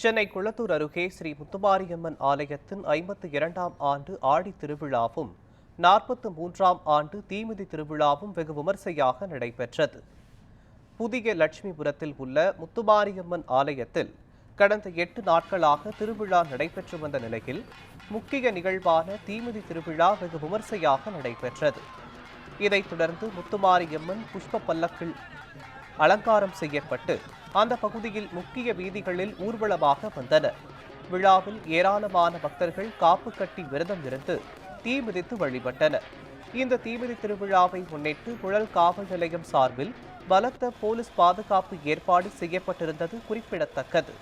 சென்னை குளத்தூர் அருகே ஸ்ரீ முத்துமாரியம்மன் ஆலயத்தின் 52ஆம் ஆண்டு ஆடி திருவிழாவும் 43ஆம் ஆண்டு தீமிதி திருவிழாவும் வெகு விமர்சையாக நடைபெற்றது. புதிய லட்சுமிபுரத்தில் உள்ள முத்துமாரியம்மன் ஆலயத்தில் கடந்த 8 நாட்களாக திருவிழா நடைபெற்று வந்த நிலையில் முக்கிய நிகழ்வான தீமிதி திருவிழா வெகு விமர்சையாக நடைபெற்றது. இதைத் தொடர்ந்து முத்துமாரியம்மன் புஷ்ப பல்லக்கில் அலங்காரம் செய்யப்பட்டு அந்த பகுதியில் முக்கிய வீதிகளில் ஊர்வலமாக வந்தனர். விழாவில் ஏராளமான பக்தர்கள் காப்பு கட்டி விரதம் இருந்து தீ மிதித்து வழிபட்டனர். இந்த தீமிதி திருவிழாவை முன்னிட்டு புழல் காவல் நிலையம் சார்பில் பலத்த போலீஸ் பாதுகாப்பு ஏற்பாடு செய்யப்பட்டிருந்தது குறிப்பிடத்தக்கது.